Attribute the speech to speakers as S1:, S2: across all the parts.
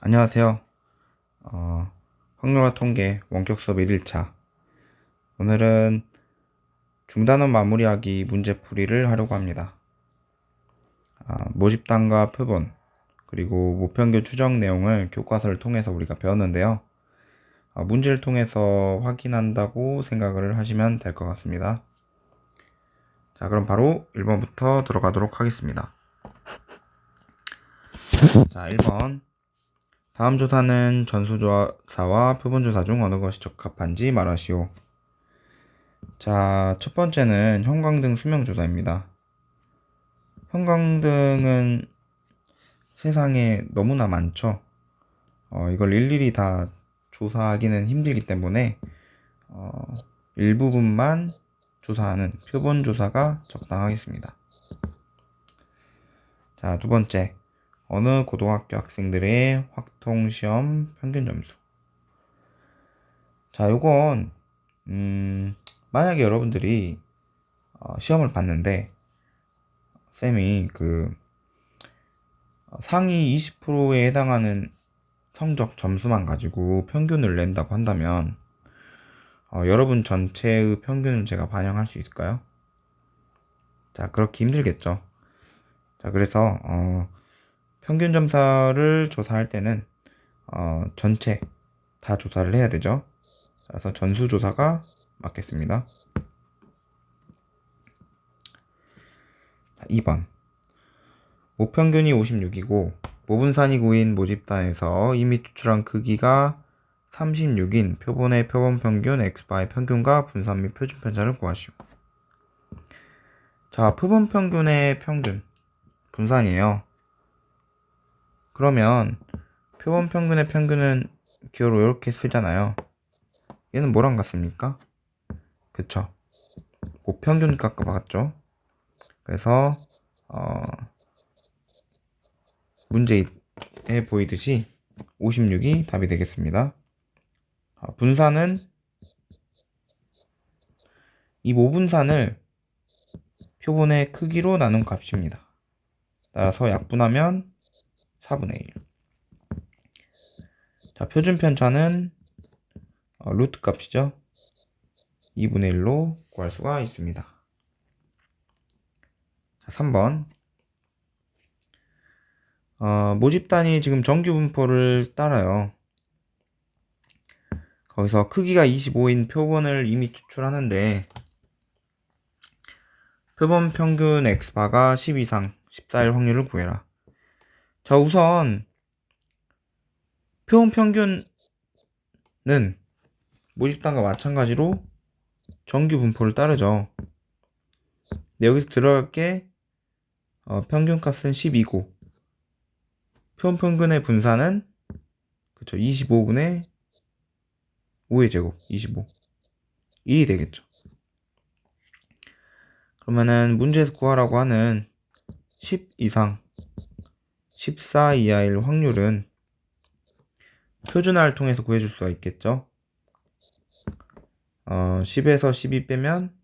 S1: 안녕하세요. 어, 확률과 통계 원격 수업 1일차. 오늘은 중단원 마무리하기 문제풀이를 하려고 합니다. 모집단과 표본, 그리고 모평균 추정 내용을 교과서를 통해서 우리가 배웠는데요. 문제를 통해서 확인한다고 생각을 하시면 될 것 같습니다. 자, 그럼 바로 1번부터 들어가도록 하겠습니다. 자, 1번. 다음 조사는 전수조사와 표본조사 중 어느 것이 적합한지 말하시오. 자, 첫 번째는 형광등 수명조사입니다. 형광등은 세상에 너무나 많죠. 이걸 일일이 다 조사하기는 힘들기 때문에 일부분만 조사하는 표본조사가 적당하겠습니다. 자, 두 번째, 어느 고등학교 학생들의 확통시험 평균 점수. 자, 요건 만약에 여러분들이 시험을 봤는데 쌤이 상위 20%에 해당하는 성적 점수만 가지고 평균을 낸다고 한다면 여러분 전체의 평균을 제가 반영할 수 있을까요? 자, 그렇게 힘들겠죠. 자, 그래서 평균 점수를 조사할 때는 전체 다 조사를 해야 되죠. 그래서 전수조사가 맞겠습니다. 자, 2번. 모평균이 56이고 모분산이 9인 모집단에서 이미 추출한 크기가 36인 표본의 표본 평균 x바의 평균과 분산 및 표준 편차를 구하시오. 자, 표본 평균의 평균 분산이에요. 그러면 표본 평균의 평균은 기호로 이렇게 쓰잖아요. 얘는 뭐랑 같습니까? 그쵸? 모평균 값과 같죠? 그래서 문제에 보이듯이 56이 답이 되겠습니다. 분산은 이 모분산을 표본의 크기로 나눈 값입니다. 따라서 약분하면 4분의 1. 자, 표준 편차는 루트 값이죠. 2분의 1로 구할 수가 있습니다. 자, 3번. 모집단이 지금 정규 분포를 따라요. 거기서 크기가 25인 표본을 이미 추출하는데 표본 평균 x바가 10 이상 14일 확률을 구해라. 자, 우선 표본 평균은 모집단과 마찬가지로 정규 분포를 따르죠. 근데 여기서 들어갈 게 평균 값은 12고 표본 평균의 분산은 그쵸 25분의 5의 제곱 25 1이 되겠죠. 그러면은 문제에서 구하라고 하는 10 이상 14 이하일 확률은 표준화를 통해서 구해줄 수가 있겠죠. 10에서 12 빼면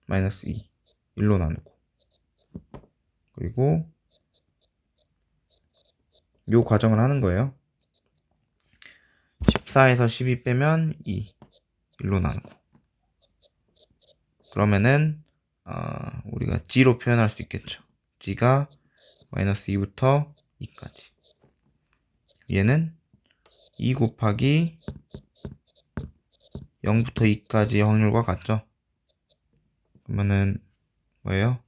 S1: 마이너스 2 1로 나누고 그리고 요 과정을 하는 거예요. 14에서 12 빼면 2 1로 나누고 그러면은 우리가 g로 표현할 수 있겠죠. g가 마이너스 2부터 2까지 얘는 2 곱하기 0부터 2까지의 확률과 같죠. 그러면은 뭐예요?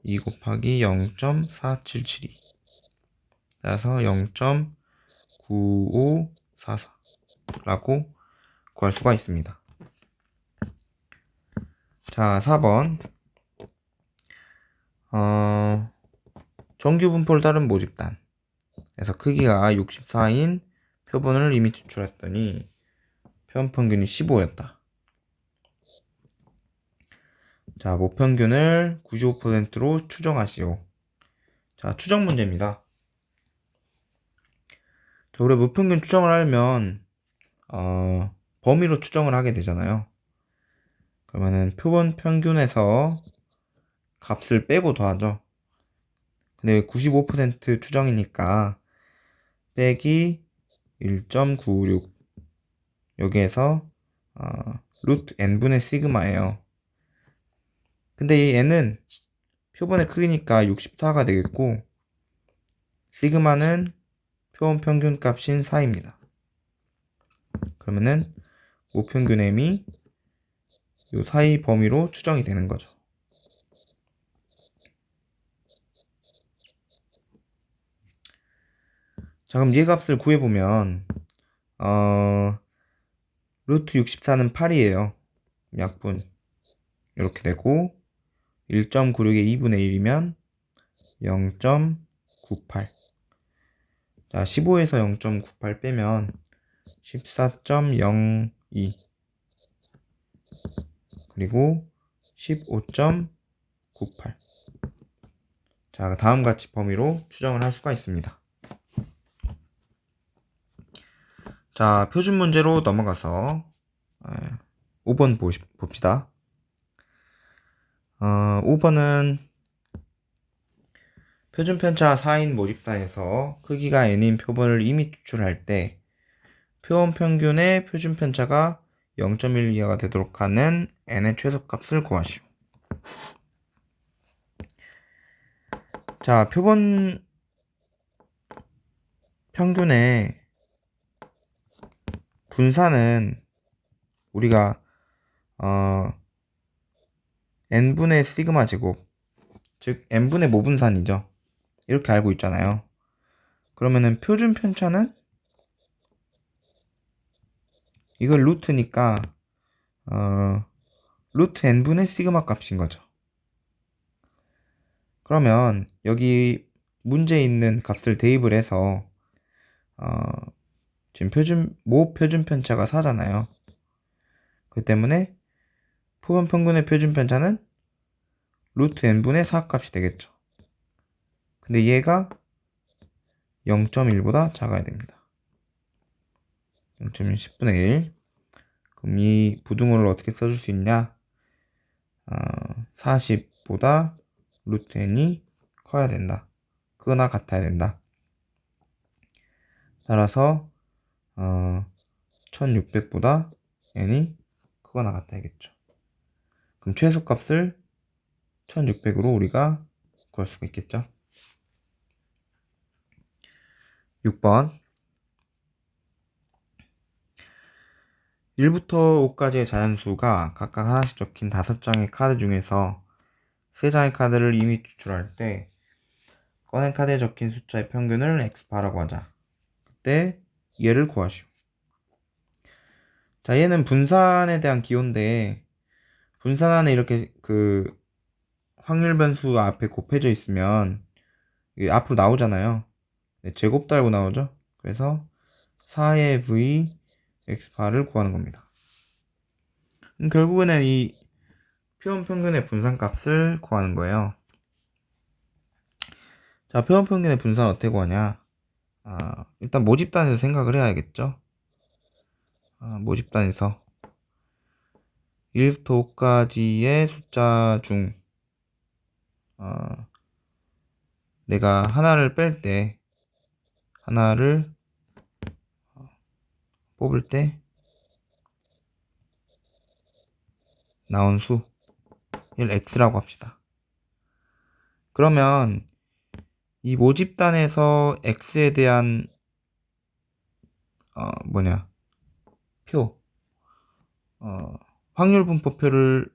S1: 2 곱하기 0.4772 따라서 0.9544 라고 구할 수가 있습니다. 자, 4번 정규 분포를 따른 모집단 그래서 크기가 64인 표본을 이미 추출했더니 표본 평균이 15였다. 자, 모평균을 95%로 추정하시오. 자, 추정 문제입니다. 자, 우리가 모평균 추정을 하려면 범위로 추정을 하게 되잖아요. 그러면은 표본 평균에서 값을 빼고 더하죠. 근데 95% 추정이니까 빼기 1.96 여기에서 루트 n분의 시그마예요. 근데 이 n은 표본의 크기니까 64가 되겠고 시그마는 표본 평균 값인 4입니다. 그러면은 모평균 m이 요 사이 범위로 추정이 되는 거죠. 자, 그럼 얘 값을 구해보면 루트 64는 8이에요. 약분 이렇게 되고 1.96의 2분의 1이면 0.98. 자, 15에서 0.98 빼면 14.02 그리고 15.98. 자, 다음 같이 범위로 추정을 할 수가 있습니다. 자, 표준 문제로 넘어가서 5번 봅시다. 5번은 표준 편차 4인 모집단에서 크기가 n인 표본을 이미 추출할 때 표본 평균의 표준 편차가 0.1 이하가 되도록 하는 n의 최소값을 구하시오. 자, 표본 평균의 분산은 우리가 n분의 시그마 제곱, 즉 n분의 모분산이죠. 이렇게 알고 있잖아요. 그러면은 표준 편차는 이걸 루트니까 루트 n분의 시그마 값인 거죠. 그러면 여기 문제에 있는 값을 대입을 해서 지금 모 표준 편차가 4잖아요. 그 때문에 표본 평균의 표준 편차는 루트 n분의 4 값이 되겠죠. 근데 얘가 0.1보다 작아야 됩니다. 0.1 10분의 1. 그럼 이 부등호를 어떻게 써줄 수 있냐? 40보다 루트 n이 커야 된다. 크거나 같아야 된다. 따라서 1600보다 n이 크거나 같아야겠죠. 그럼 최소값을 1600으로 우리가 구할 수가 있겠죠. 6번 1부터 5까지의 자연수가 각각 하나씩 적힌 5장의 카드 중에서 3장의 카드를 이미 추출할 때 꺼낸 카드에 적힌 숫자의 평균을 x바라고 하자. 그때 얘를 구하시오. 자, 얘는 분산에 대한 기호인데 분산 안에 이렇게 그 확률 변수가 앞에 곱해져 있으면 이게 앞으로 나오잖아요. 제곱 달고 나오죠. 그래서 4의 v x바를 구하는 겁니다. 결국에는 이 표본 평균의 분산값을 구하는 거예요. 자, 표본 평균의 분산 어떻게 구하냐? 일단 모집단에서 생각을 해야겠죠. 모집단에서 1부터 5까지의 숫자 중 내가 하나를 뺄 때 하나를 뽑을 때 나온 수를 x라고 합시다. 그러면 이 모집단에서 x에 대한 표 확률 분포표를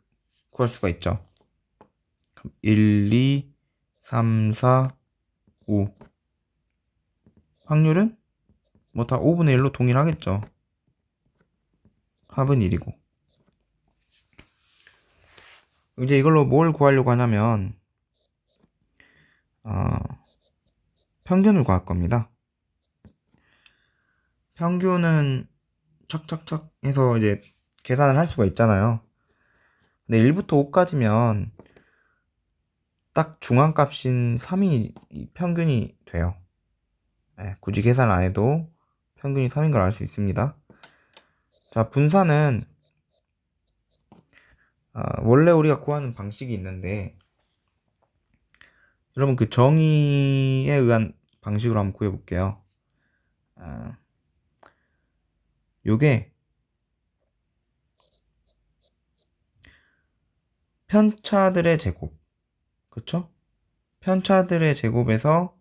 S1: 구할 수가 있죠. 1, 2, 3, 4, 5 확률은 뭐 다 5분의 1로 동일하겠죠. 합은 1이고 이제 이걸로 뭘 구하려고 하냐면 평균을 구할 겁니다. 평균은 착착착 해서 이제 계산을 할 수가 있잖아요. 근데 1부터 5까지면 딱 중앙값인 3이 평균이 돼요. 굳이 계산 안 해도 평균이 3인 걸 알 수 있습니다. 자, 분산은 원래 우리가 구하는 방식이 있는데 여러분 그 정의에 의한 방식으로 한번 구해볼게요. 요게 편차들의 제곱, 그쵸? 편차들의 제곱에서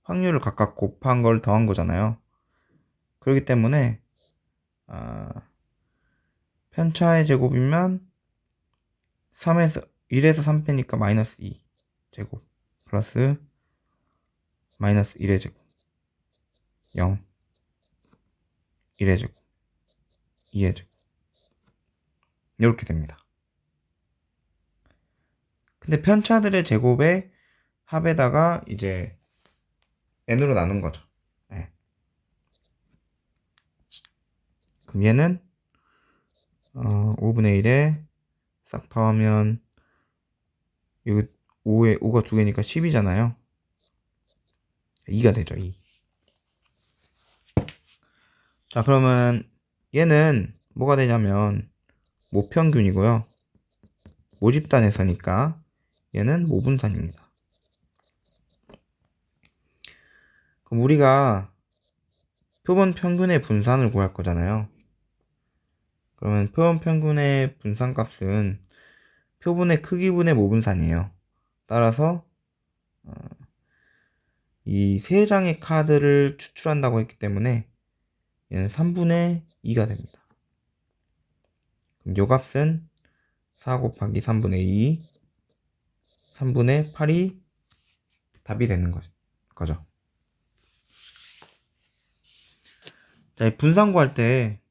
S1: 확률을 각각 곱한 걸 더한 거잖아요. 그렇기 때문에 편차의 제곱이면 1에서 3 빼니까 마이너스 2 제곱 플러스 마이너스 1의 제곱 0 1의 제곱 2의 제곱 이렇게 됩니다. 근데 편차들의 제곱의 합에다가 이제 n으로 나눈 거죠. 네. 그럼 얘는 5분의 1에 싹 더하면 이거 5가 2개니까 10이잖아요. 2가 되죠. 2. 자, 그러면 얘는 뭐가 되냐면 모평균이고요. 모집단에서니까 얘는 모분산입니다. 그럼 우리가 표본 평균의 분산을 구할 거잖아요. 그러면 표본 평균의 분산값은 표본의 크기분의 모분산이에요. 따라서 이 3장의 카드를 추출한다고 했기 때문에 얘는 3분의 2가 됩니다. 그럼 요 값은 4 곱하기 3분의 2 3분의 8이 답이 되는 거죠. 자, 이 분산 구할 때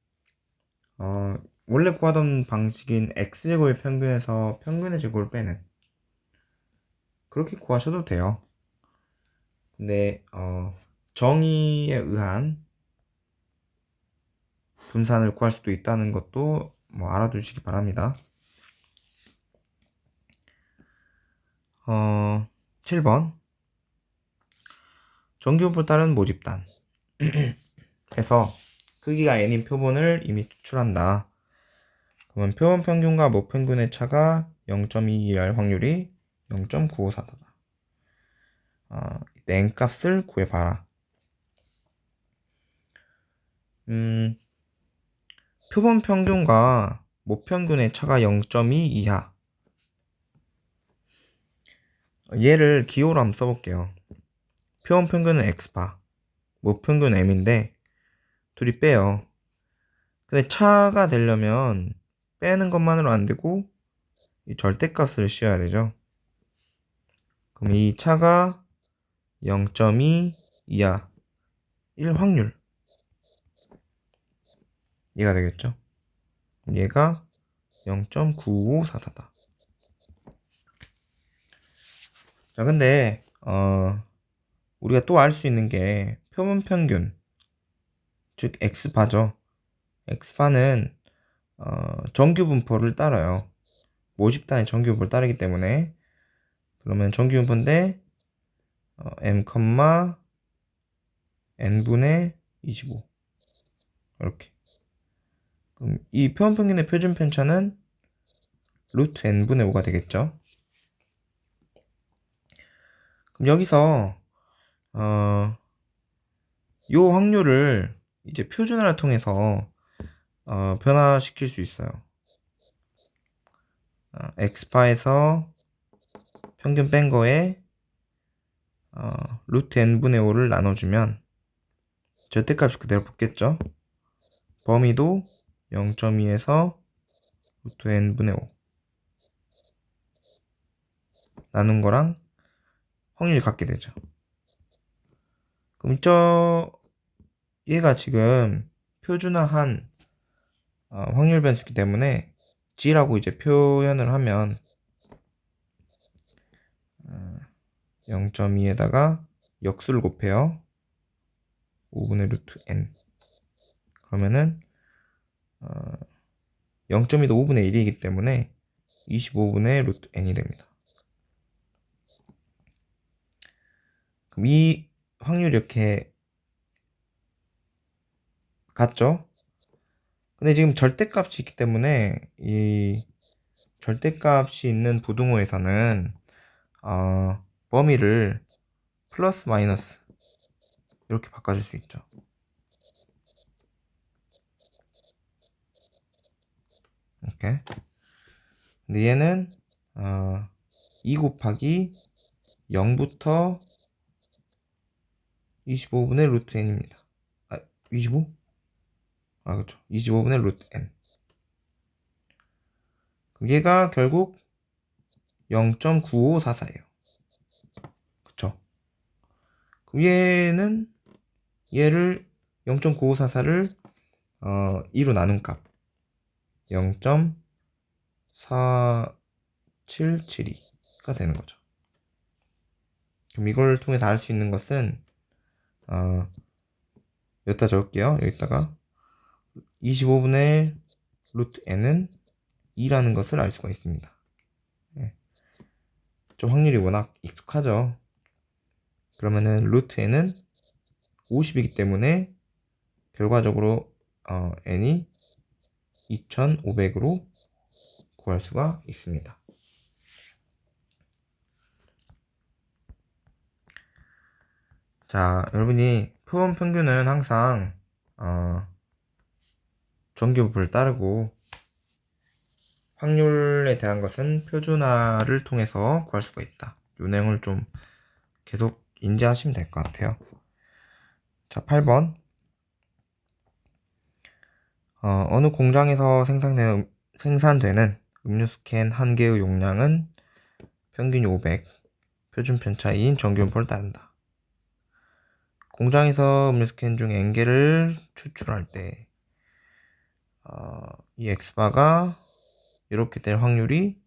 S1: 원래 구하던 방식인 x제곱의 평균에서 평균의 제곱을 빼는 그렇게 구하셔도 돼요. 근데 정의에 의한 분산을 구할 수도 있다는 것도 뭐 알아두시기 바랍니다. 7번 정규분포 따른 모집단 해서 크기가 n인 표본을 이미 추출한다. 그러면 표본 평균과 모평균의 차가 0.22할 확률이 0.954다. n 값을 구해봐라. 표본 평균과 모평균의 차가 0.2 이하. 얘를 기호로 한번 써볼게요. 표본 평균은 x바, 모평균은 m인데 둘이 빼요. 근데 차가 되려면 빼는 것만으로 안 되고 이 절대값을 씌워야 되죠. 그럼 이 차가 0.2 이하 1 확률 얘가 되겠죠. 얘가 0.9544다. 자, 근데 우리가 또 알 수 있는 게 표본 평균, 즉 x바죠. x바는 정규 분포를 따라요. 모집단의 정규 분포를 따르기 때문에 그러면 정규 분포인데 m, n분의 25 이렇게. 그럼 이 표본 평균의 표준 편차는 루트 n분의 5가 되겠죠. 그럼 여기서 요 확률을 이제 표준화를 통해서 변화시킬 수 있어요. x바에서 평균 뺀 거에 루트 n분의 5를 나눠주면 절대값이 그대로 붙겠죠. 범위도 0.2에서 루트 n분의 5 나눈 거랑 확률이 같게 되죠. 그럼 얘가 지금 표준화한 확률 변수기 때문에 g라고 이제 표현을 하면 0.2에다가 역수를 곱해요. 5분의 루트 n. 그러면은 0.2도 5분의 1이기 때문에 25분의 루트 n이 됩니다. 그럼 이 확률이 이렇게 같죠? 근데 지금 절대값이 있기 때문에 이 절대값이 있는 부등호에서는 범위를 플러스 마이너스 이렇게 바꿔줄 수 있죠. 이렇게. 근데 얘는 2 곱하기 0부터 25분의 루트 n입니다. 25? 그렇죠. 25분의 루트 n. 그럼 얘가 결국 0.9544예요. 그쵸? 그럼 얘를 0.9544를 2로 나눈 값 0.4772가 되는 거죠. 그럼 이걸 통해서 알 수 있는 것은 여기다 적을게요. 여기다가 25분의 루트 n은 2라는 것을 알 수가 있습니다. 좀 확률이 워낙 익숙하죠. 그러면은 루트 n은 50이기 때문에 결과적으로 n이 2500으로 구할 수가 있습니다. 자, 여러분이 표본 평균은 항상 정규분포를 따르고 확률에 대한 것은 표준화를 통해서 구할 수가 있다. 이 내용을 좀 계속 인지하시면 될 것 같아요. 자, 8번. 어느 공장에서 생산되는 음료수 캔 한 개의 용량은 평균이 500, 표준 편차인 정규분포를 따른다. 공장에서 음료수 캔 중 N개를 추출할 때 이 X바가 이렇게 될 확률이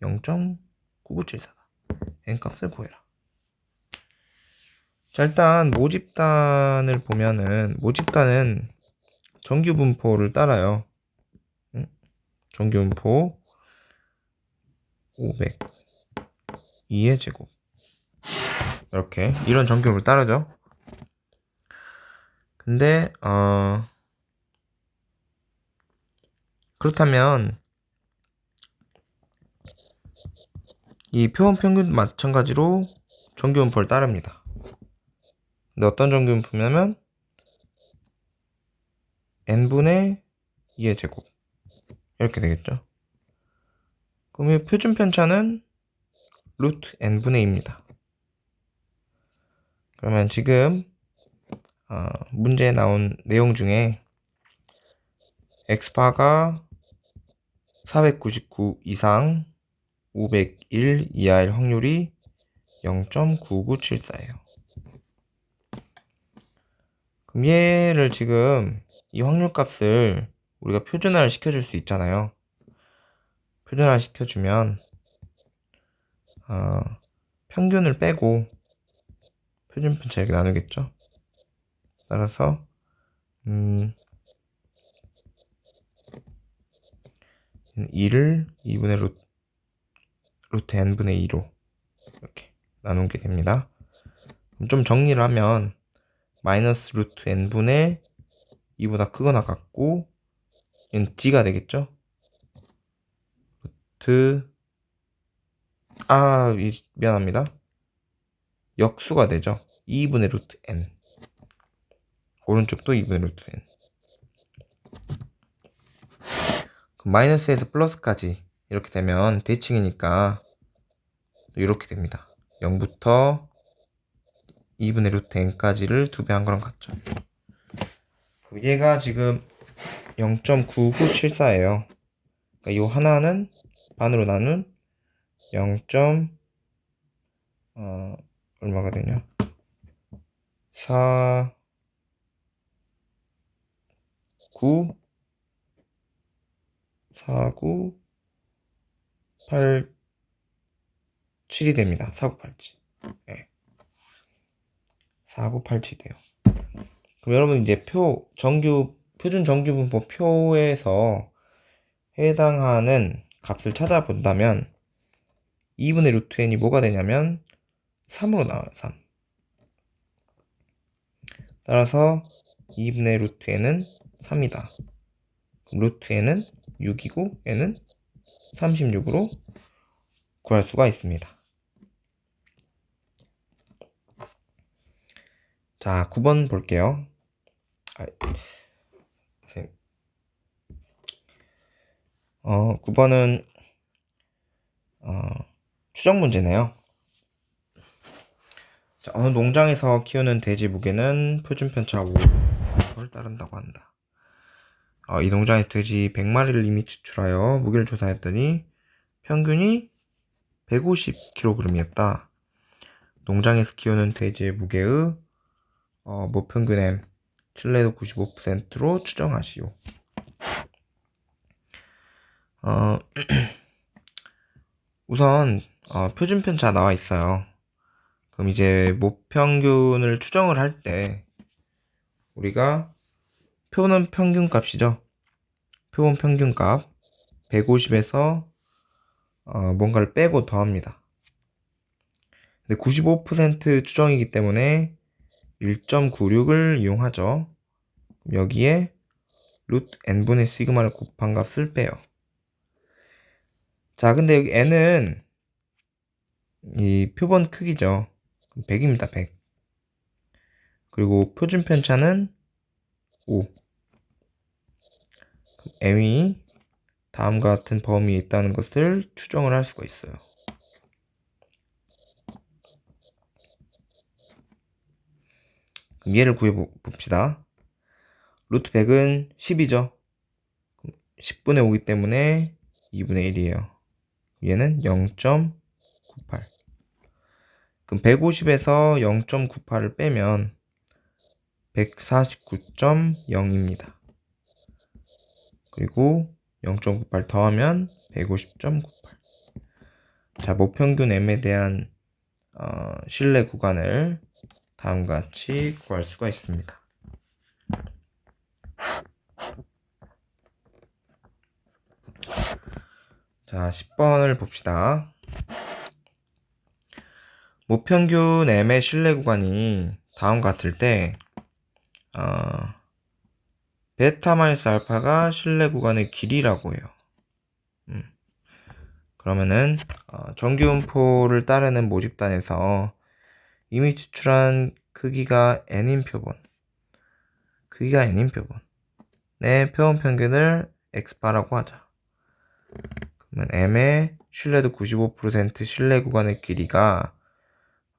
S1: 0.9974다. N값을 구해라. 자, 일단 모집단을 보면은 모집단은 정규분포를 따라요. 정규분포 500 2의 제곱 이렇게 이런 정규분포를 따르죠. 근데 그렇다면 이 표본 평균도 마찬가지로 정규분포를 따릅니다. 근데 어떤 정규분포냐면 n분의 2의 제곱 이렇게 되겠죠. 그럼 이 표준 편차는 루트 n분의 2입니다. 그러면 지금 문제에 나온 내용 중에 x바가 499 이상 501 이하일 확률이 0.9974예요. 그럼 얘를 지금 이 확률 값을 우리가 표준화를 시켜줄 수 있잖아요. 표준화 시켜주면 평균을 빼고 표준 편차 이렇게 나누겠죠. 따라서 2를 2분의 루트 n분의 2로 이렇게 나누게 됩니다. 좀 정리를 하면 마이너스 루트 n분의 2보다 크거나 같고 얘는 g가 되겠죠. 미안합니다. 역수가 되죠. 2분의 루트 n. 오른쪽도 2분의 루트 n. 마이너스에서 플러스까지 이렇게 되면 대칭이니까 이렇게 됩니다. 0부터 2분의 루트 n까지를 2배 한 거랑 같죠. 얘가 지금 0.9974예요. 그러니까 이 하나는 반으로 나눈 0. 얼마가 되냐? 4, 9, 4, 9, 8, 7이 됩니다. 4987. 네. 4987 돼요. 그럼 여러분 이제 표준 정규분포 표에서 해당하는 값을 찾아본다면 2분의 루트 n이 뭐가 되냐면 3으로 나와요. 3. 따라서 2분의 루트 n은 3이다. 루트 n은 6이고 n은 36으로 구할 수가 있습니다. 자, 9번 볼게요. 9번은 추정 문제네요. 자, 어느 농장에서 키우는 돼지 무게는 표준 편차 5를 따른다고 한다. 이 농장의 돼지 100마리를 이미 추출하여 무게를 조사했더니 평균이 150kg이었다. 농장에서 키우는 돼지의 무게의 모평균 M, 신뢰도 95%로 추정하시오. 우선 표준 편차 나와 있어요. 그럼 이제 모평균을 추정을 할 때 우리가 표는 평균값이죠. 표본 평균값 150에서 뭔가를 빼고 더합니다. 근데 95% 추정이기 때문에 1.96을 이용하죠. 여기에 루트 n분의 시그마를 곱한 값을 빼요. 자, 근데 여기 n은 이 표본 크기죠. 100입니다. 100. 그리고 표준 편차는 5. m이 다음과 같은 범위에 있다는 것을 추정을 할 수가 있어요. 그럼 얘를 구해봅시다. 루트 100은 10이죠. 10분의 5이기 때문에 2분의 1이에요. 얘는 0.98. 그럼 150에서 0.98을 빼면 149.0입니다. 그리고 0.98 더하면 150.98. 자, 모평균 m에 대한 신뢰 구간을 다음과 같이 구할 수가 있습니다. 자, 10번을 봅시다. 모평균 m의 신뢰 구간이 다음과 같을 때 베타 마이너스 알파가 신뢰 구간의 길이라고 해요. 그러면은 정규분포를 따르는 모집단에서 이미 추출한 크기가 n인 표본, 내 표본 평균을 x바라고 하자. 그러면 m의 신뢰도 95% 신뢰 구간의 길이가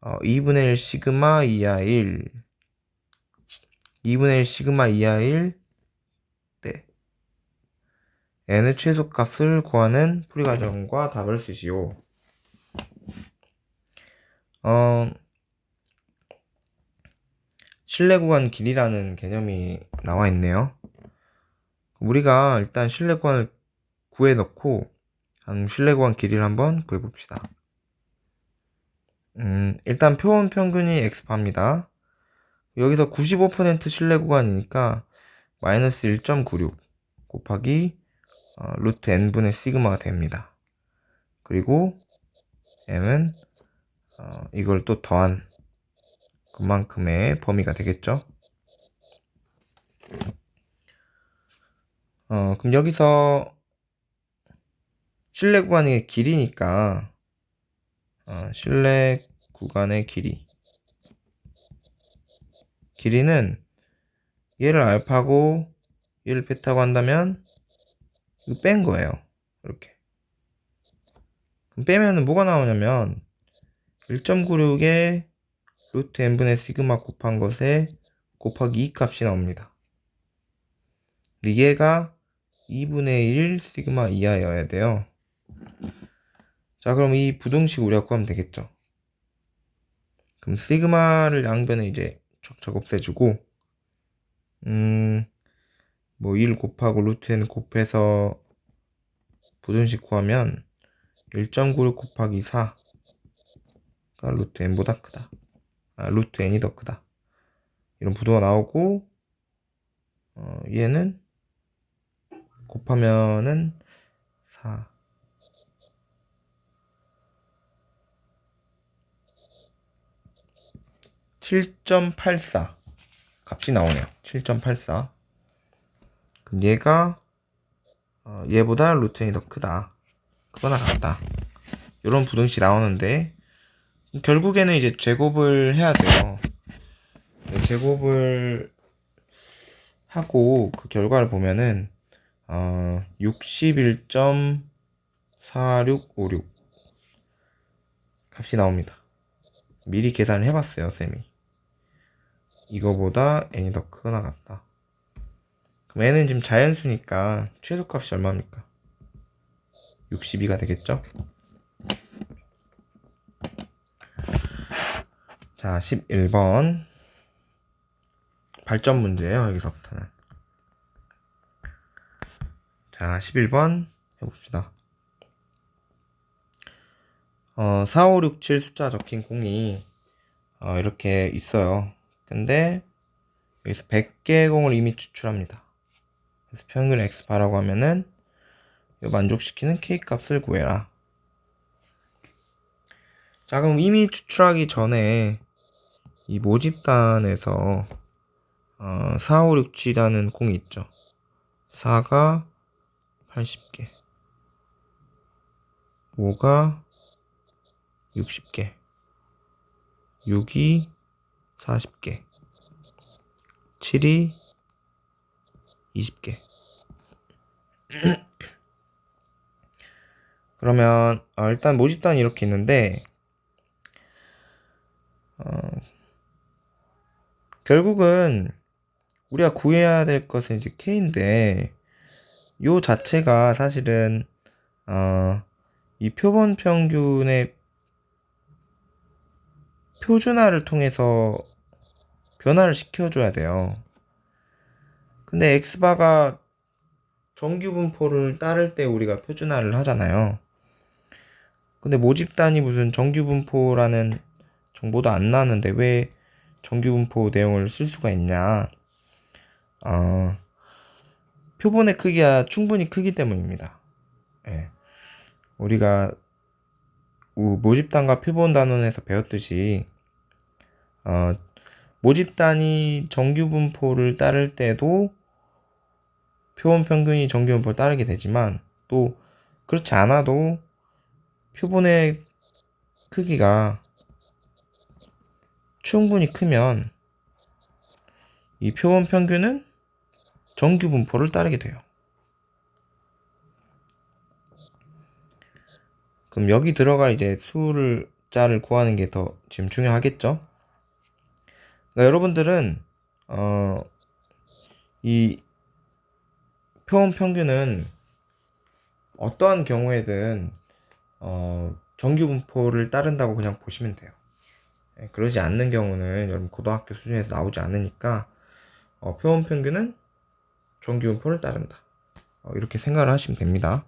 S1: 2분의 1 시그마 이하 1 2분의 1 시그마 이하 1 때 n의 최소값을 구하는 풀이 과정과 답을 쓰시오. 신뢰 구간 길이라는 개념이 나와 있네요. 우리가 일단 신뢰 구간을 구해 넣고 신뢰 구간 길이를 한번 구해 봅시다. 일단 표본 평균이 x파입니다. 여기서 95% 신뢰 구간이니까 마이너스 1.96 곱하기 루트 n분의 시그마가 됩니다. 그리고 m은 이걸 또 더한 그만큼의 범위가 되겠죠. 그럼 여기서 신뢰 구간의 길이니까 신뢰 구간의 길이는 얘를 알파고 얘를 베타고 한다면 이거 뺀 거예요. 이렇게. 그럼 빼면은 뭐가 나오냐면 1.96에 루트 n분의 시그마 곱한 것에 곱하기 2 값이 나옵니다. 근데 얘가 2분의 1 시그마 이하여야 돼요. 자, 그럼 이 부등식 우리가 구하면 되겠죠. 그럼 시그마를 양변에 이제 척척 없애주고 뭐 1 곱하고 루트 n 곱해서 부등식 구하면 1.96 곱하기 4가 루트 n보다 크다. 루트 n이 더 크다. 이런 부도가 나오고 얘는 곱하면은 4 7.84 값이 나오네요. 7.84. 그럼 얘가 얘보다 루트 n이 더 크다. 그거나 같다. 이런 부등식이 나오는데 결국에는 이제 제곱을 해야 돼요. 제곱을 하고 그 결과를 보면은 61.4656 값이 나옵니다. 미리 계산을 해봤어요, 쌤이. 이거보다 n이 더 크거나 같다. 그럼 n은 지금 자연수니까 최소값이 얼마입니까? 62가 되겠죠? 자, 11번 발전 문제예요, 여기서부터는. 자, 11번 해봅시다. 4, 5, 6, 7 숫자 적힌 공이 이렇게 있어요. 근데 여기서 100개의 공을 이미 추출합니다. 그래서 평균 x바라고 하면은 만족시키는 k 값을 구해라. 자, 그럼 이미 추출하기 전에 이 모집단에서 4, 5, 6, 7이라는 공이 있죠. 4가 80개, 5가 60개, 6이 40개, 7이 20개. 그러면 일단 모집단이 이렇게 있는데 결국은 우리가 구해야 될 것은 이제 K인데 요 자체가 사실은 이 표본 평균의 표준화를 통해서 변화를 시켜줘야 돼요. 근데 x바가 정규 분포를 따를 때 우리가 표준화를 하잖아요. 근데 모집단이 무슨 정규 분포라는 정보도 안 나왔는데 왜 정규 분포 내용을 쓸 수가 있냐? 표본의 크기가 충분히 크기 때문입니다. 예. 우리가 모집단과 표본 단원에서 배웠듯이 모집단이 정규 분포를 따를 때도 표본 평균이 정규 분포를 따르게 되지만 또 그렇지 않아도 표본의 크기가 충분히 크면 이 표본 평균은 정규 분포를 따르게 돼요. 그럼 여기 들어가 이제 숫자를 구하는 게 더 지금 중요하겠죠? 그러니까 여러분들은 이 표본 평균은 어떠한 경우에든 정규 분포를 따른다고 그냥 보시면 돼요. 그러지 않는 경우는 여러분 고등학교 수준에서 나오지 않으니까 표본 평균은 정규 분포를 따른다. 이렇게 생각을 하시면 됩니다.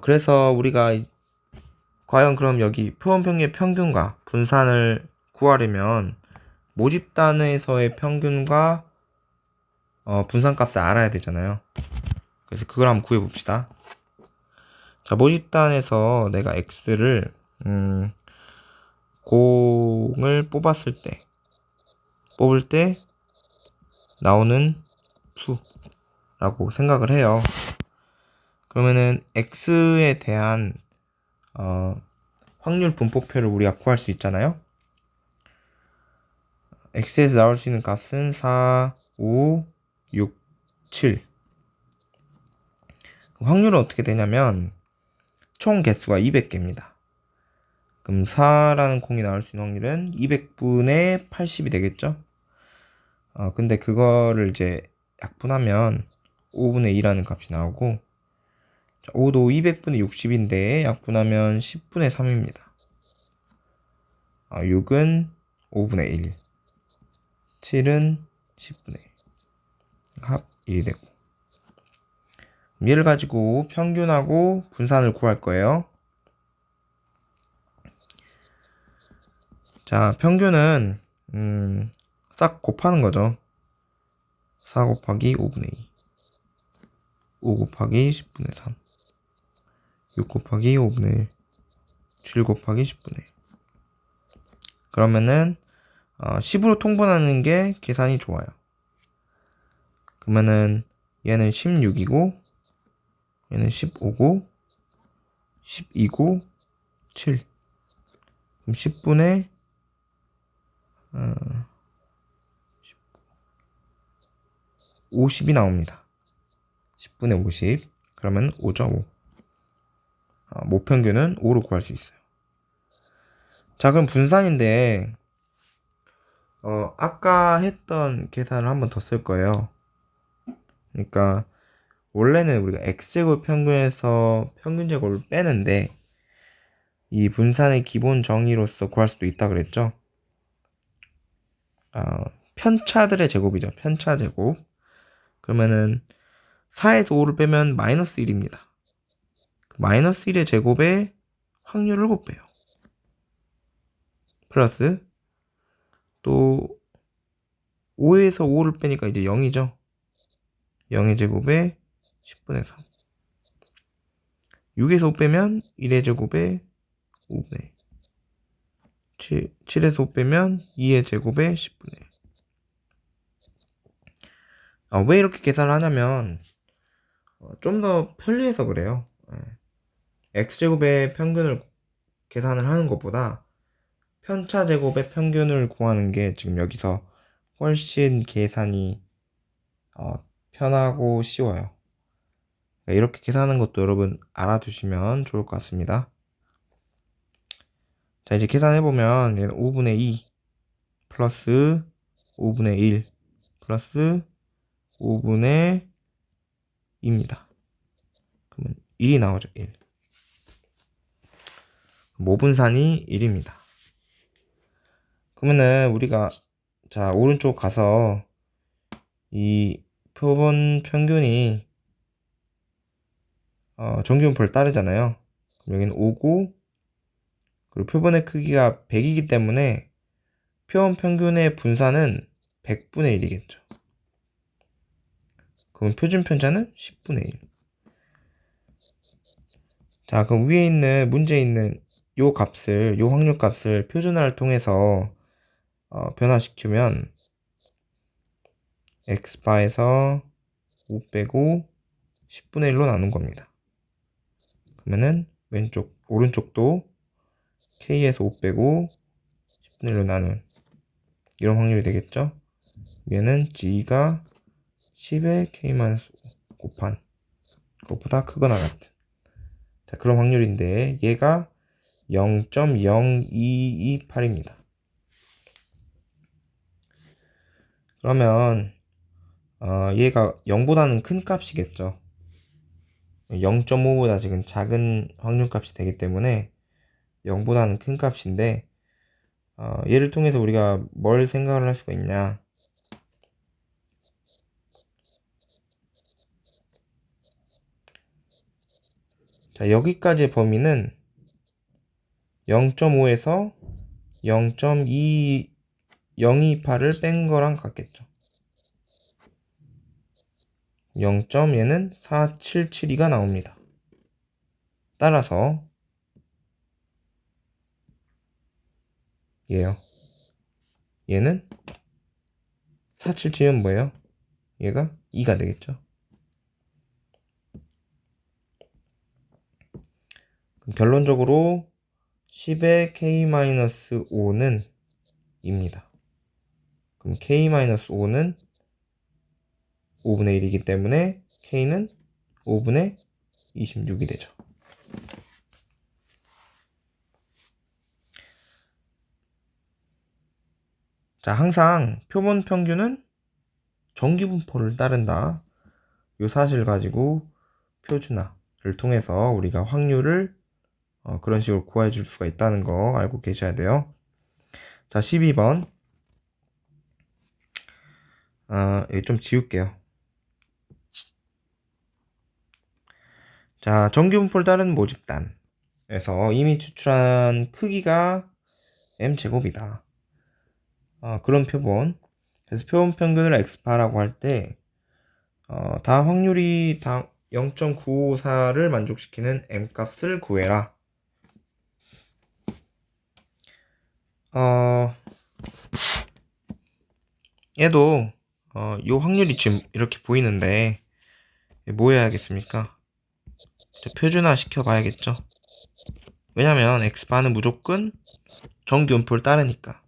S1: 그래서 우리가 과연 그럼 여기 표본 평균의 평균과 분산을 구하려면 모집단에서의 평균과 분산값을 알아야 되잖아요. 그래서 그걸 한번 구해봅시다. 자, 모집단에서 내가 x를 공을 뽑을 때 나오는 수라고 생각을 해요. 그러면은 x에 대한 확률 분포표를 우리가 구할 수 있잖아요. x에서 나올 수 있는 값은 4, 5, 6, 7. 확률은 어떻게 되냐면 총 개수가 200개입니다. 그럼 4라는 공이 나올 수 있는 확률은 200분의 80이 되겠죠? 근데 그거를 이제 약분하면 5분의 2라는 값이 나오고, 자, 5도 200분의 60인데 약분하면 10분의 3입니다. 6은 5분의 1, 7은 10분의 1, 합 1이 되고. 얘를 가지고 평균하고 분산을 구할 거예요. 자, 평균은 싹 곱하는 거죠. 4 곱하기 5분의 2, 5 곱하기 10분의 3, 6 곱하기 5분의 1, 7 곱하기 10분의 1. 그러면은 10으로 통분하는 게 계산이 좋아요. 그러면은 얘는 16이고 얘는 15고 12고 7. 그럼 10분의 50이 나옵니다. 10분의 50. 그러면 5죠, 5. 모평균은 5로 구할 수 있어요. 자, 그럼 분산인데, 아까 했던 계산을 한 번 더 쓸 거예요. 그러니까, 원래는 우리가 x제곱 평균에서 평균제곱을 빼는데, 이 분산의 기본 정의로서 구할 수도 있다 그랬죠? 편차들의 제곱이죠. 편차 제곱. 그러면은 4에서 5를 빼면 마이너스 1입니다. 마이너스 1의 제곱에 확률을 곱해요. 플러스 또 5에서 5를 빼니까 이제 0이죠. 0의 제곱에 10분의 3. 6에서 5 빼면 1의 제곱에 5분의 1. 7에서 5 빼면 2의 제곱에 10분의 1. 왜 이렇게 계산을 하냐면 좀 더 편리해서 그래요. x제곱의 평균을 계산을 하는 것보다 편차 제곱의 평균을 구하는 게 지금 여기서 훨씬 계산이 편하고 쉬워요. 이렇게 계산하는 것도 여러분 알아두시면 좋을 것 같습니다. 자, 이제 계산해보면 얘는 5분의 2 플러스 5분의 1 플러스 5분의 2입니다. 그러면 1이 나오죠. 1. 모분산이 1입니다. 그러면은 우리가 자 오른쪽 가서 이 표본 평균이 정규분포를 따르잖아요. 그럼 여기는 5고 그리고 표본의 크기가 100이기 때문에 표본 평균의 분산은 100분의 1이겠죠. 그럼 표준 편차는 10분의 1. 자, 그럼 위에 있는 문제에 있는 요 확률 값을 표준화를 통해서 변화시키면 x바에서 5 빼고 10분의 1로 나눈 겁니다. 그러면은 오른쪽도 k에서 5 빼고 10분의 1로 나눈 이런 확률이 되겠죠. 얘는 g가 10의 k-5 곱한 그것보다 크거나 같은 자, 그런 확률인데 얘가 0.0228입니다. 그러면 얘가 0보다는 큰 값이겠죠. 0.5보다 지금 작은 확률값이 되기 때문에 0보다는 큰 값인데 얘를 통해서 우리가 뭘 생각을 할 수가 있냐. 자, 여기까지의 범위는 0.5에서 0.028을 뺀 거랑 같겠죠. 0. 얘는 4772가 나옵니다. 따라서 얘는 477은 뭐예요? 얘가 2가 되겠죠. 그럼 결론적으로 10의 k-5는 입니다. 그럼 k-5는 5분의 1이기 때문에 k는 5분의 26이 되죠. 자, 항상 표본 평균은 정규분포를 따른다. 이 사실 가지고 표준화를 통해서 우리가 확률을 그런 식으로 구해 줄 수가 있다는 거 알고 계셔야 돼요. 자, 12번. 여기 좀 지울게요. 자, 정규분포를 따른 모집단에서 이미 추출한 크기가 m제곱이다. 그런 표본. 그래서 표본 평균을 x파라고 할 때, 다 확률이 다 0.954를 만족시키는 m값을 구해라. 얘도, 요 확률이 지금 이렇게 보이는데, 뭐 해야겠습니까? 표준화 시켜봐야겠죠. 왜냐면 x바는 무조건 정규분포를 따르니까.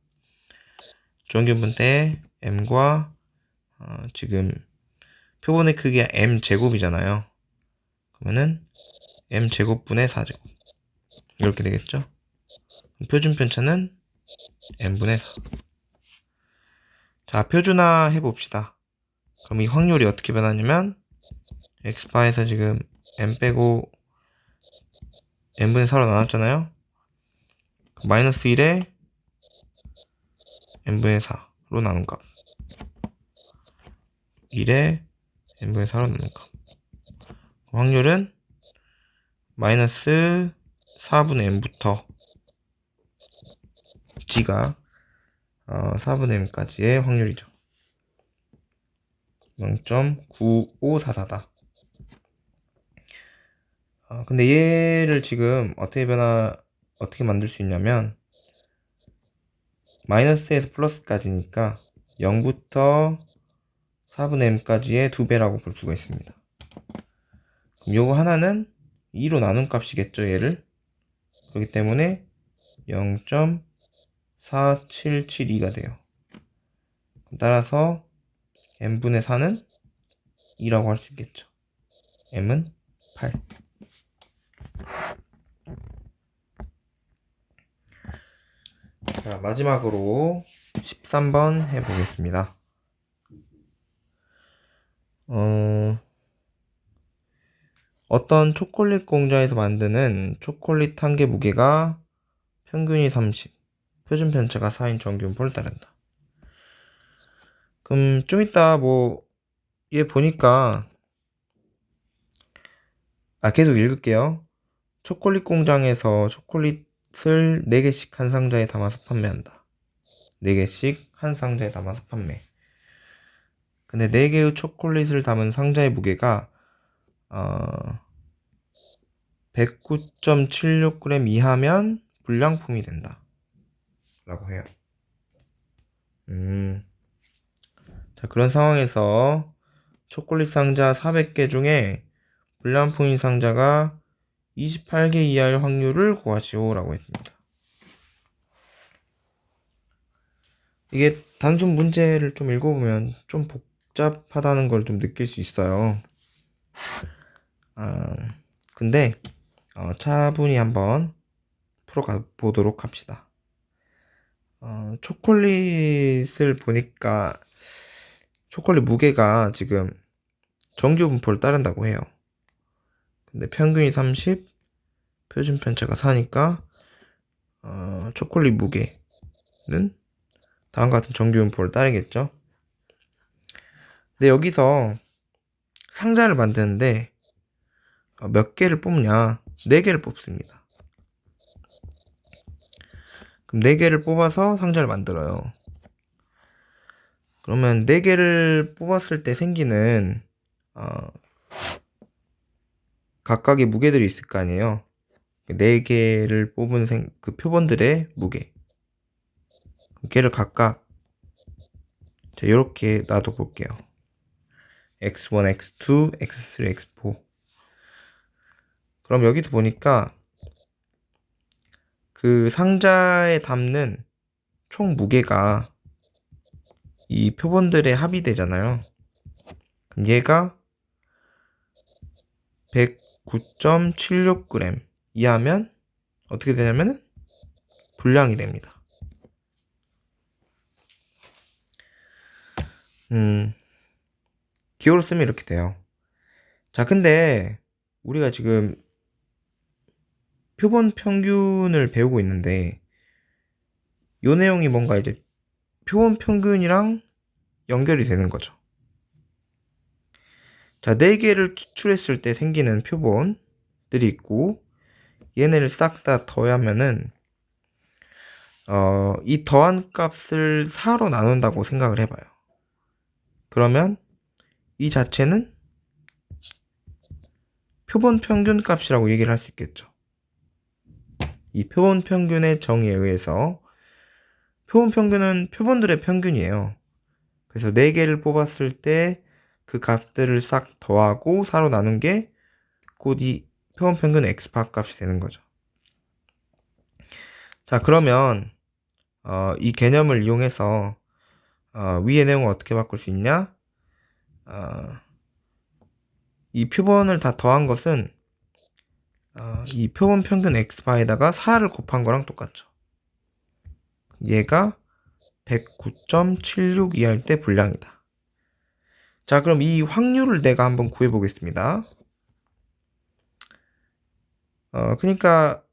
S1: 정규분포 때 m과 지금 표본의 크기가 m제곱이잖아요. 그러면은 m제곱분의 4제곱 이렇게 되겠죠. 표준 편차는 n분의 4. 자, 표준화 해봅시다. 그럼 이 확률이 어떻게 변하냐면 x바에서 지금 n 빼고 n분의 4로 나눴잖아요. 마이너스 1에 n분의 4로 나눈 값, 1에 n분의 4로 나눈 값. 확률은 마이너스 4분의 n부터 g가 4분의 n까지의 확률이죠. 0.9544다. 근데 얘를 지금 어떻게 만들 수 있냐면 마이너스에서 플러스까지니까 0부터 4분의 n까지의 2배라고 볼 수가 있습니다. 그럼 요거 하나는 2로 나눈 값이겠죠, 얘를. 그렇기 때문에 0.4772가 돼요. 따라서 n분의 4는 2라고 할 수 있겠죠. m은 8. 자, 마지막으로 13번 해보겠습니다. 어떤 초콜릿 공장에서 만드는 초콜릿 한 개 무게가 평균이 30, 표준 편차가 4인 정규분포를 따른다. 그럼 좀 이따 얘 보니까 계속 읽을게요. 초콜릿 공장에서 초콜릿을 4개씩 한 상자에 담아서 판매한다. 4개씩 한 상자에 담아서 판매. 근데 4개의 초콜릿을 담은 상자의 무게가 109.76g 이하면 불량품이 된다 라고 해요. 자, 그런 상황에서 초콜릿 상자 400개 중에 불량품인 상자가 28개 이하일 확률을 구하시오 라고 했습니다. 이게 단순 문제를 좀 읽어보면 좀 복잡하다는 걸 좀 느낄 수 있어요. 근데 차분히 한번 풀어가 보도록 합시다. 초콜릿을 보니까 초콜릿 무게가 지금 정규 분포를 따른다고 해요. 근데 평균이 30, 표준 편차가 4니까 초콜릿 무게는 다음과 같은 정규 분포를 따르겠죠. 근데 여기서 상자를 만드는데 몇 개를 뽑냐? 4개를 뽑습니다. 그럼 4개를 뽑아서 상자를 만들어요. 그러면 4개를 뽑았을 때 생기는 각각의 무게들이 있을 거 아니에요. 4개를 뽑은 그 표본들의 무게, 걔를 각각 이렇게 놔둬 볼게요. x1, x2, x3, x4. 그럼 여기도 보니까 그 상자에 담는 총 무게가 이 표본들의 합이 되잖아요. 그럼 얘가 109.76g 이하면 어떻게 되냐면은 불량이 됩니다. 기호로 쓰면 이렇게 돼요. 자, 근데 우리가 지금 표본 평균을 배우고 있는데 요 내용이 뭔가 이제 표본 평균이랑 연결이 되는 거죠. 자, 4개를 추출했을 때 생기는 표본들이 있고 얘네를 싹 다 더하면은 이 더한 값을 4로 나눈다고 생각을 해봐요. 그러면 이 자체는 표본 평균 값이라고 얘기를 할 수 있겠죠. 이 표본 평균의 정의에 의해서 표본 평균은 표본들의 평균이에요. 그래서 4개를 뽑았을 때 그 값들을 싹 더하고 4로 나눈 게 곧 이 표본 평균 x바 값이 되는 거죠. 자, 그러면 이 개념을 이용해서 위의 내용을 어떻게 바꿀 수 있냐? 이 표본을 다 더한 것은 이 표본 평균 x바에다가 4를 곱한 거랑 똑같죠. 얘가 109.762 할 때 분량이다. 자, 그럼 이 확률을 내가 한번 구해 보겠습니다. 그러니까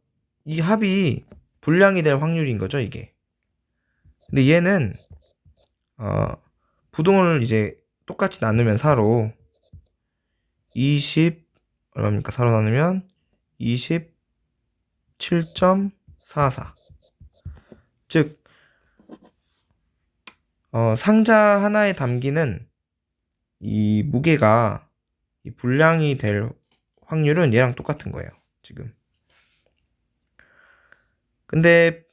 S1: 이 합이 분량이 될 확률인 거죠, 이게. 근데 얘는 부동을 이제 똑같이 나누면 4로 20 얼마입니까? 4로 나누면 27.44. 즉 상자 하나에 담기는 이 무게가 이 분량이 될 확률은 얘랑 똑같은 거예요, 지금. 근데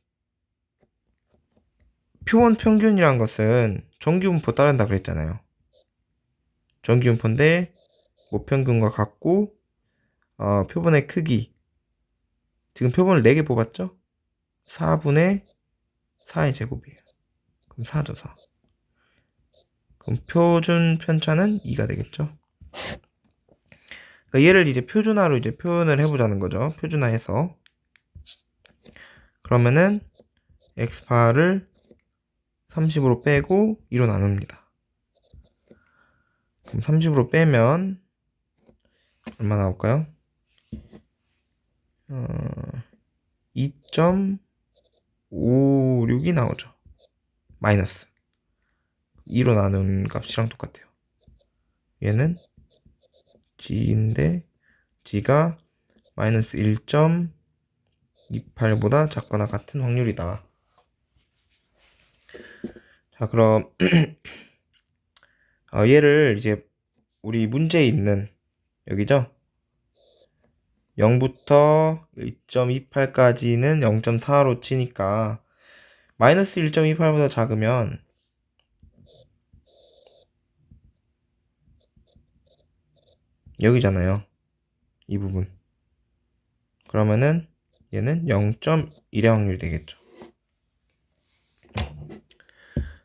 S1: 표본 평균이란 것은 정규분포 따른다 그랬잖아요. 정규분포인데 모평균과 같고 표본의 크기, 지금 표본을 4개 뽑았죠? 4분의 4의 제곱이에요. 그럼 4죠, 4. 그럼 표준 편차는 2가 되겠죠? 그러니까 얘를 이제 표준화로 이제 표현을 해보자는 거죠. 표준화해서. 그러면은 x바를 30으로 빼고 2로 나눕니다. 그럼 30으로 빼면 얼마 나올까요? 2.56이 나오죠. 마이너스 2로 나눈 값이랑 똑같아요. 얘는 g인데 g가 마이너스 1.28보다 작거나 같은 확률이다. 자, 그럼 얘를 이제 우리 문제에 있는 여기죠? 0부터 1.28까지는 0.4로 치니까 마이너스 1.28보다 작으면 여기잖아요. 이 부분. 그러면은 얘는 0.1의 확률이 되겠죠.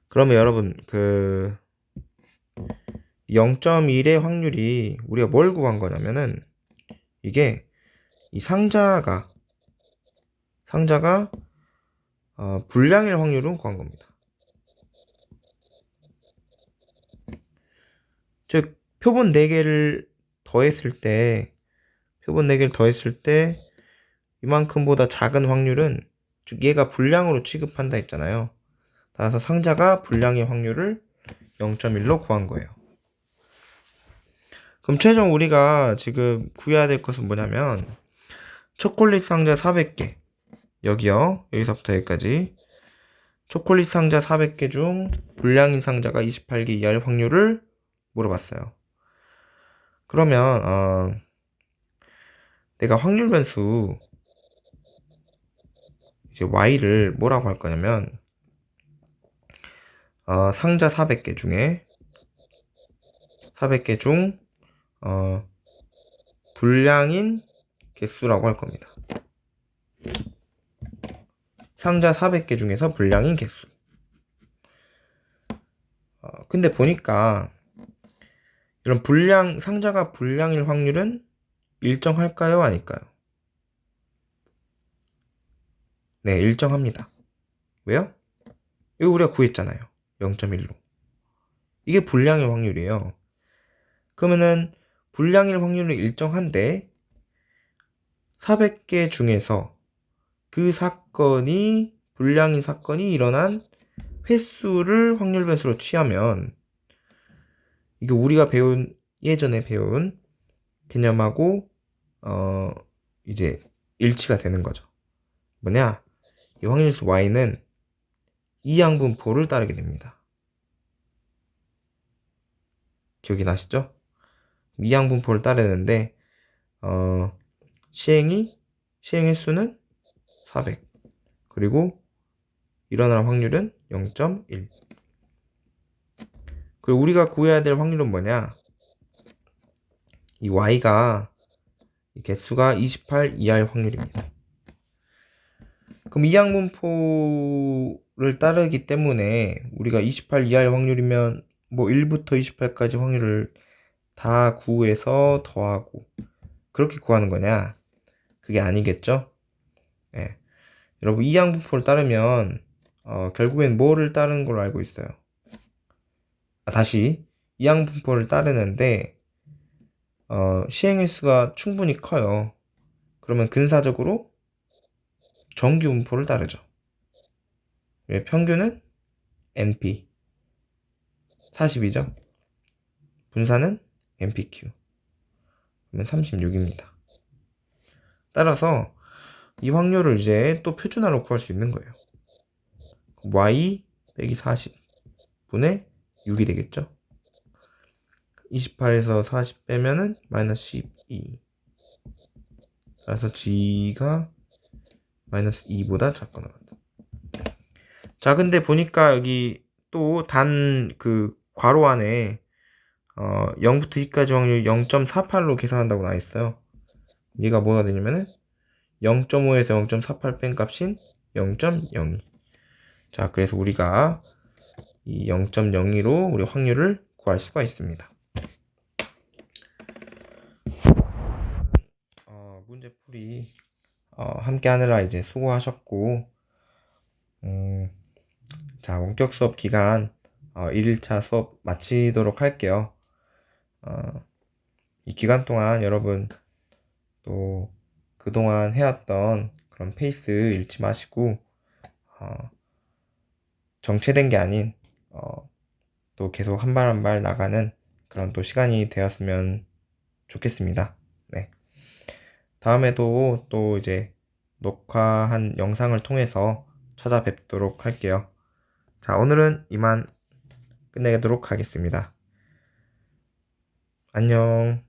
S1: 그러면 여러분 0.1의 확률이 우리가 뭘 구한 거냐면은 이게 이 상자가 불량일 확률을 구한 겁니다. 즉 표본 4개를 더했을 때 이만큼보다 작은 확률은, 즉 얘가 불량으로 취급한다 했잖아요. 따라서 상자가 불량의 확률을 0.1로 구한 거예요. 그럼 최종 우리가 지금 구해야 될 것은 뭐냐면 초콜릿 상자 400개, 여기요, 여기서부터 여기까지 초콜릿 상자 400개 중 불량인 상자가 28개 이하일 확률을 물어봤어요. 그러면 내가 확률 변수 이제 y를 뭐라고 할 거냐면 상자 400개 중 불량인 개수라고 할 겁니다. 상자 400개 중에서 불량인 개수. 근데 보니까 이런 상자가 불량일 확률은 일정할까요? 아닐까요? 네, 일정합니다. 왜요? 이거 우리가 구했잖아요. 0.1로. 이게 불량일 확률이에요. 그러면은 불량일 확률은 일정한데 400개 중에서 그 불량인 사건이 일어난 횟수를 확률 변수로 취하면 이게 우리가 예전에 배운 개념하고 이제 일치가 되는 거죠. 뭐냐? 이 확률수 y는 이양분포를 따르게 됩니다. 기억이 나시죠? 이양분포를 따르는데 시행 횟수는 400, 그리고 일어날 확률은 0.1. 그리고 우리가 구해야 될 확률은 뭐냐? 이 y가 이 개수가 28 이하일 확률입니다. 그럼 이양분포를 따르기 때문에 우리가 28 이하일 확률이면 뭐 1부터 28까지 확률을 다 구해서 더하고 그렇게 구하는 거냐? 그게 아니겠죠? 예. 여러분 이항분포를 따르면 결국엔 뭐를 따르는 걸로 알고 있어요? 다시 이항분포를 따르는데 시행일 수가 충분히 커요. 그러면 근사적으로 정규분포를 따르죠. 평균은 NP 40이죠. 분산은 NPQ 그러면 36입니다. 따라서 이 확률을 이제 또 표준화로 구할 수 있는 거예요. y 빼기 40 분의 6이 되겠죠. 28에서 40 빼면은 마이너스 12. 그래서 g가 마이너스 2보다 작거나 같다. 자, 근데 보니까 여기 또 단 그 괄호 안에 0부터 2까지 확률 0.48로 계산한다고 나와 있어요. 얘가 뭐가 되냐면은 0.5에서 0.48 뺀 값인 0.02. 자, 그래서 우리가 이 0.02로 우리 확률을 구할 수가 있습니다. 문제풀이 함께 하느라 이제 수고하셨고, 자, 원격 수업 기간 1일차 수업 마치도록 할게요. 이 기간 동안 여러분 또 그동안 해왔던 그런 페이스 잃지 마시고 정체된 게 아닌 또 계속 한 발 한 발 나가는 그런 또 시간이 되었으면 좋겠습니다. 네. 다음에도 또 이제 녹화한 영상을 통해서 찾아뵙도록 할게요. 자, 오늘은 이만 끝내도록 하겠습니다. 안녕.